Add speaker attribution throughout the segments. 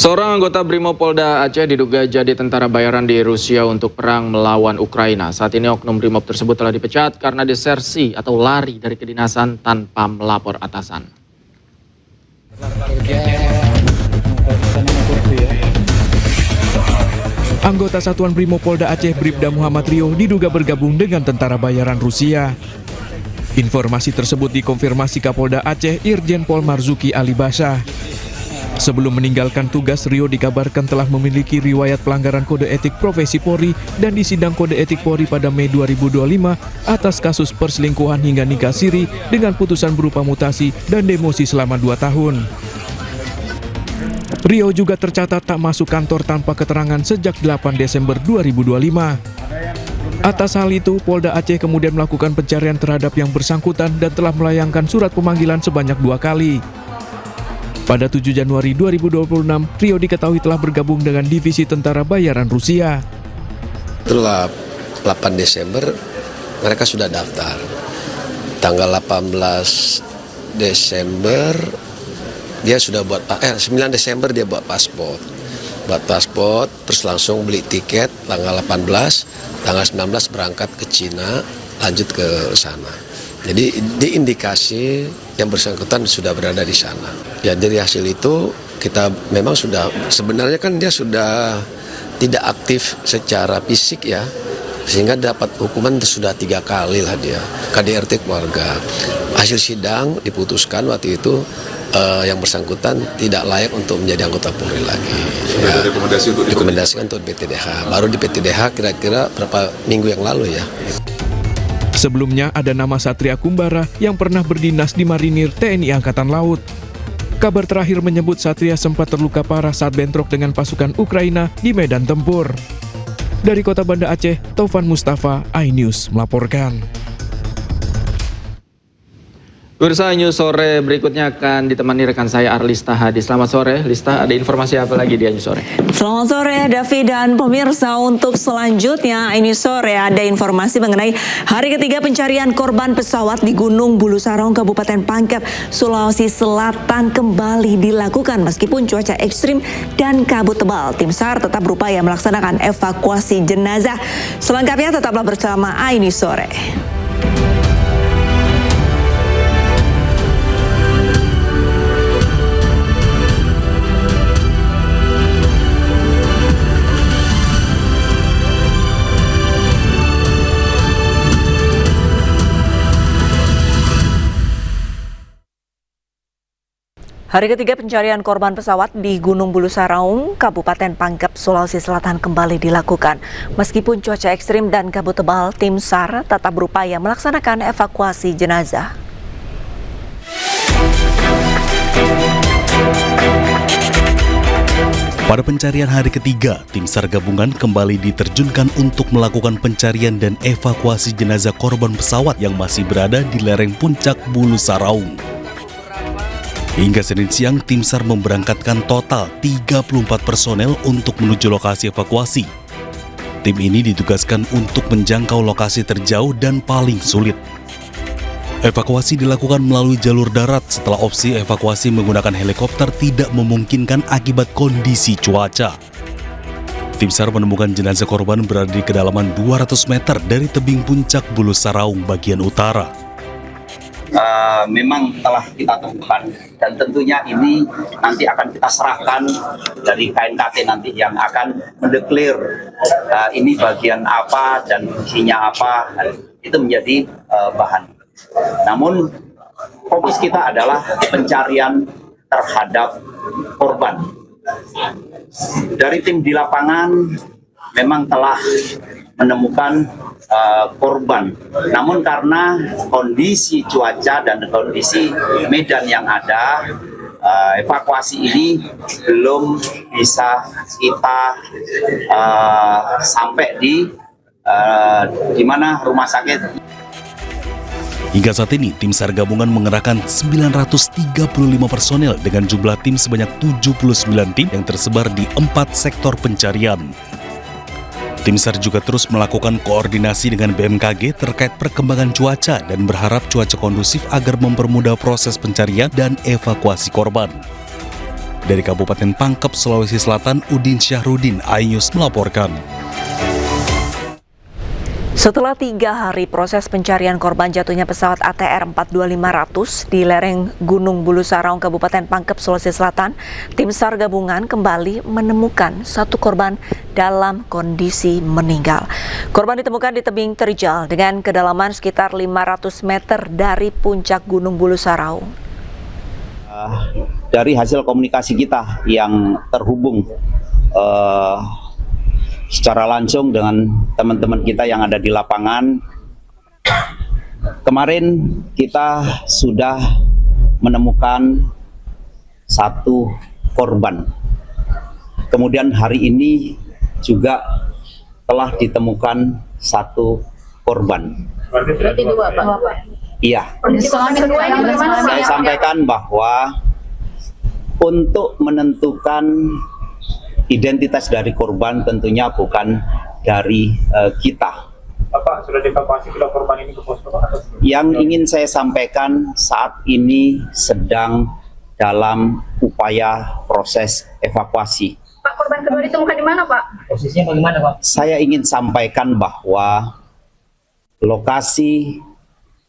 Speaker 1: Seorang anggota Brimopolda Aceh diduga jadi tentara bayaran di Rusia untuk perang melawan Ukraina. Saat ini oknum Brimob tersebut telah dipecat karena desersi atau lari dari kedinasan tanpa melapor atasan.
Speaker 2: Anggota Satuan Brimopolda Aceh Bribda Muhammad Rio diduga bergabung dengan tentara bayaran Rusia. Informasi tersebut dikonfirmasi Kapolda Aceh Irjen Pol Marzuki Ali Basha. Sebelum meninggalkan tugas, Rio dikabarkan telah memiliki riwayat pelanggaran kode etik profesi Polri dan disidang kode etik Polri pada Mei 2025 atas kasus perselingkuhan hingga nikah siri dengan putusan berupa mutasi dan demosi selama 2 tahun. Rio juga tercatat tak masuk kantor tanpa keterangan sejak 8 Desember 2025. Atas hal itu, Polda Aceh kemudian melakukan pencarian terhadap yang bersangkutan dan telah melayangkan surat pemanggilan sebanyak 2 kali. Pada 7 Januari 2026, Rio diketahui telah bergabung dengan Divisi Tentara Bayaran Rusia.
Speaker 3: Setelah 8 Desember, mereka sudah daftar. Tanggal 18 Desember, dia sudah 9 Desember dia buat paspor. Terus langsung beli tiket tanggal 18, tanggal 19 berangkat ke Cina, lanjut ke sana. Jadi diindikasi yang bersangkutan sudah berada di sana. Ya dari hasil itu kita memang sudah, sebenarnya kan dia sudah tidak aktif secara fisik ya, sehingga dapat hukuman sudah 3 kali lah dia KDRT keluarga. Hasil sidang diputuskan waktu itu yang bersangkutan tidak layak untuk menjadi anggota Polri lagi.
Speaker 4: Ya,
Speaker 3: rekomendasikan untuk BTDH. Baru di BTDH kira-kira berapa minggu yang lalu ya.
Speaker 2: Sebelumnya ada nama Satria Kumbara yang pernah berdinas di Marinir TNI Angkatan Laut. Kabar terakhir menyebut Satria sempat terluka parah saat bentrok dengan pasukan Ukraina di medan tempur. Dari Kota Banda Aceh, Taufan Mustafa, iNews melaporkan.
Speaker 1: Pemirsa, News Sore berikutnya akan ditemani rekan saya Arlista Hadi. Selamat sore, Lista. Ada informasi apa lagi di News Sore?
Speaker 5: Selamat sore, Davi dan pemirsa. Untuk selanjutnya, ini sore ada informasi mengenai hari ketiga pencarian korban pesawat di Gunung Bulu Sarong, Kabupaten Pangkep, Sulawesi Selatan kembali dilakukan meskipun cuaca ekstrim dan kabut tebal. Tim SAR tetap berupaya melaksanakan evakuasi jenazah. Selengkapnya tetaplah bersama ini sore. Hari ketiga pencarian korban pesawat di Gunung Bulu Saraung, Kabupaten Pangkep, Sulawesi Selatan kembali dilakukan. Meskipun cuaca ekstrim dan kabut tebal, tim SAR tetap berupaya melaksanakan evakuasi jenazah.
Speaker 6: Pada pencarian hari ketiga, tim SAR gabungan kembali diterjunkan untuk melakukan pencarian dan evakuasi jenazah korban pesawat yang masih berada di lereng puncak Bulu Saraung. Hingga Senin siang, tim SAR memberangkatkan total 34 personel untuk menuju lokasi evakuasi. Tim ini ditugaskan untuk menjangkau lokasi terjauh dan paling sulit. Evakuasi dilakukan melalui jalur darat setelah opsi evakuasi menggunakan helikopter tidak memungkinkan akibat kondisi cuaca. Tim SAR menemukan jenazah korban berada di kedalaman 200 meter dari tebing puncak Bulu Saraung bagian utara.
Speaker 7: Memang telah kita temukan dan tentunya ini nanti akan kita serahkan dari KNKT nanti yang akan mendeklir ini bagian apa dan fungsinya apa, itu menjadi bahan. Namun fokus kita adalah pencarian terhadap korban. Dari tim di lapangan memang telah menemukan korban. Namun karena kondisi cuaca dan kondisi medan yang ada, evakuasi ini belum bisa kita sampai di mana rumah sakit.
Speaker 6: Hingga saat ini, tim SAR gabungan mengerahkan 935 personel dengan jumlah tim sebanyak 79 tim yang tersebar di 4 sektor pencarian. Tim SAR juga terus melakukan koordinasi dengan BMKG terkait perkembangan cuaca dan berharap cuaca kondusif agar mempermudah proses pencarian dan evakuasi korban. Dari Kabupaten Pangkep, Sulawesi Selatan, Udin Syahrudin, iNews melaporkan.
Speaker 5: Setelah 3 hari proses pencarian korban jatuhnya pesawat ATR 42500 di lereng Gunung Bulu Saraung, Kabupaten Pangkep, Sulawesi Selatan, tim SAR gabungan kembali menemukan 1 korban dalam kondisi meninggal. Korban ditemukan di tebing terjal dengan kedalaman sekitar 500 meter dari puncak Gunung Bulu Saraung.
Speaker 7: Dari hasil komunikasi kita yang terhubung secara langsung dengan teman-teman kita yang ada di lapangan. Kemarin kita sudah menemukan 1 korban. Kemudian hari ini juga telah ditemukan 1 korban.
Speaker 4: Berarti 2, Pak.
Speaker 7: Iya. Saya sampaikan bahwa untuk menentukan identitas dari korban tentunya bukan dari kita.
Speaker 8: Bapak sudah dievakuasi kedua korban ini ke posko?
Speaker 7: Yang ingin saya sampaikan saat ini sedang dalam upaya proses evakuasi.
Speaker 4: Pak, korban kedua ditemukan di mana, Pak?
Speaker 8: Posisinya bagaimana, Pak?
Speaker 7: Saya ingin sampaikan bahwa lokasi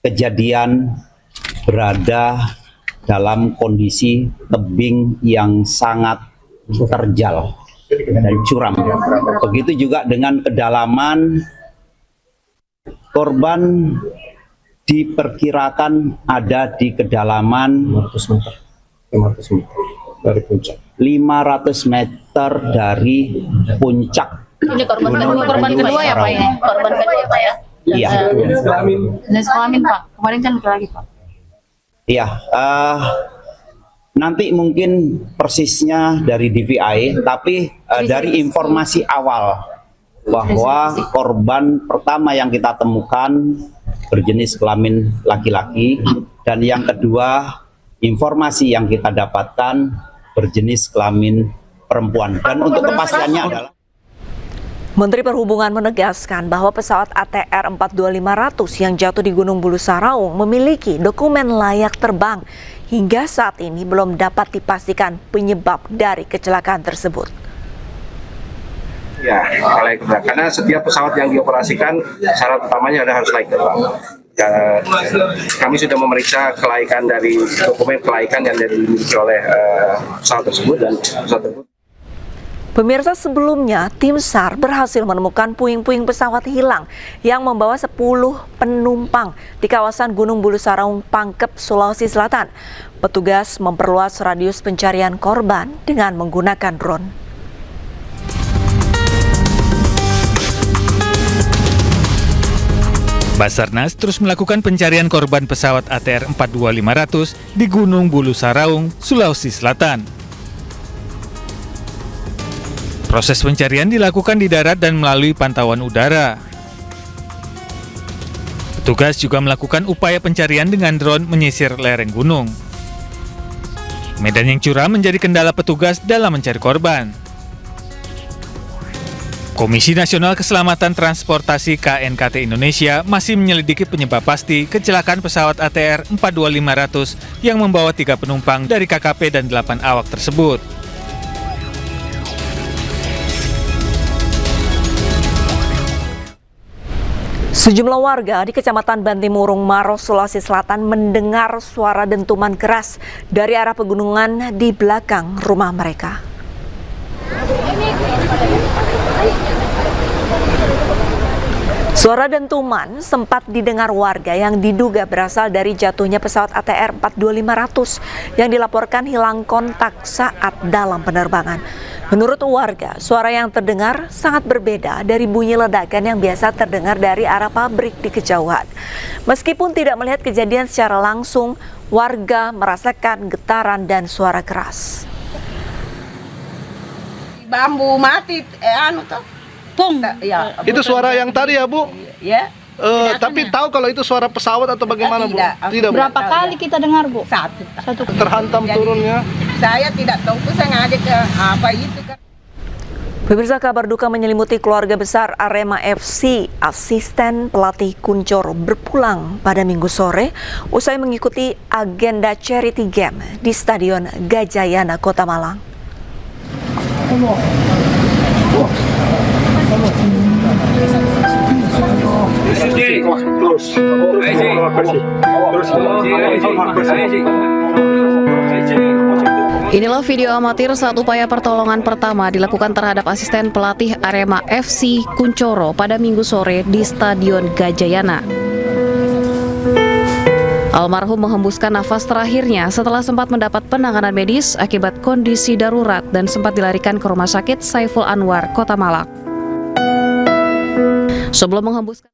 Speaker 7: kejadian berada dalam kondisi tebing yang sangat terjal dan curam. Begitu juga dengan kedalaman, korban diperkirakan ada di kedalaman
Speaker 8: 500 meter dari puncak.
Speaker 7: 500 meter dari puncak.
Speaker 4: Ini korban kedua ya, Pak ya? Korban kedua, Pak ya?
Speaker 7: Iya.
Speaker 4: Jenis kelamin, Pak. Kemarin kan lagi, Pak.
Speaker 7: Iya. Nanti mungkin persisnya dari DVI, tapi dari informasi awal bahwa korban pertama yang kita temukan berjenis kelamin laki-laki, dan yang kedua informasi yang kita dapatkan berjenis kelamin perempuan. Dan untuk kepastiannya adalah
Speaker 5: Menteri Perhubungan menegaskan bahwa pesawat ATR 42500 yang jatuh di Gunung Bulu Saraung memiliki dokumen layak terbang. Hingga saat ini belum dapat dipastikan penyebab dari kecelakaan tersebut.
Speaker 9: Ya, layak terbang. Karena setiap pesawat yang dioperasikan syarat utamanya adalah harus layak terbang. Kami sudah memeriksa kelaikan dari dokumen kelaikan yang dimiliki oleh pesawat tersebut dan pesawat tersebut.
Speaker 5: Pemirsa, sebelumnya tim SAR berhasil menemukan puing-puing pesawat hilang yang membawa 10 penumpang di kawasan Gunung Bulu Saraung, Pangkep, Sulawesi Selatan. Petugas memperluas radius pencarian korban dengan menggunakan drone.
Speaker 10: Basarnas terus melakukan pencarian korban pesawat ATR 42500 di Gunung Bulu Saraung, Sulawesi Selatan. Proses pencarian dilakukan di darat dan melalui pantauan udara. Petugas juga melakukan upaya pencarian dengan drone menyisir lereng gunung. Medan yang curam menjadi kendala petugas dalam mencari korban. Komisi Nasional Keselamatan Transportasi KNKT Indonesia masih menyelidiki penyebab pasti kecelakaan pesawat ATR 42500 yang membawa 3 penumpang dari KKP dan 8 awak tersebut.
Speaker 5: Sejumlah warga di Kecamatan Bantimurung, Maros, Sulawesi Selatan mendengar suara dentuman keras dari arah pegunungan di belakang rumah mereka. Suara dentuman sempat didengar warga yang diduga berasal dari jatuhnya pesawat ATR 42500 yang dilaporkan hilang kontak saat dalam penerbangan. Menurut warga, suara yang terdengar sangat berbeda dari bunyi ledakan yang biasa terdengar dari arah pabrik di kejauhan. Meskipun tidak melihat kejadian secara langsung, warga merasakan getaran dan suara keras.
Speaker 11: Bambu mati, pung. Ya,
Speaker 12: itu suara yang tadi ya, Bu?
Speaker 11: Ya.
Speaker 12: Tapi tahu kalau itu suara pesawat atau bagaimana, Bu? Tidak.
Speaker 11: Berapa kali kita dengar, Bu? Satu.
Speaker 12: Terhantam turunnya.
Speaker 11: Saya tidak tahu, saya ngajak ke apa itu kan.
Speaker 5: Pemirsa, kabar duka menyelimuti keluarga besar Arema FC. Asisten pelatih Kuncoro berpulang pada Minggu sore usai mengikuti agenda charity game di Stadion Gajayana, Kota Malang.
Speaker 13: Inilah video amatir saat upaya pertolongan pertama dilakukan terhadap asisten pelatih Arema FC Kuncoro pada Minggu sore di Stadion Gajayana. Almarhum menghembuskan nafas terakhirnya setelah sempat mendapat penanganan medis akibat kondisi darurat dan sempat dilarikan ke Rumah Sakit Saiful Anwar, Kota Malang. Sebelum menghembuskan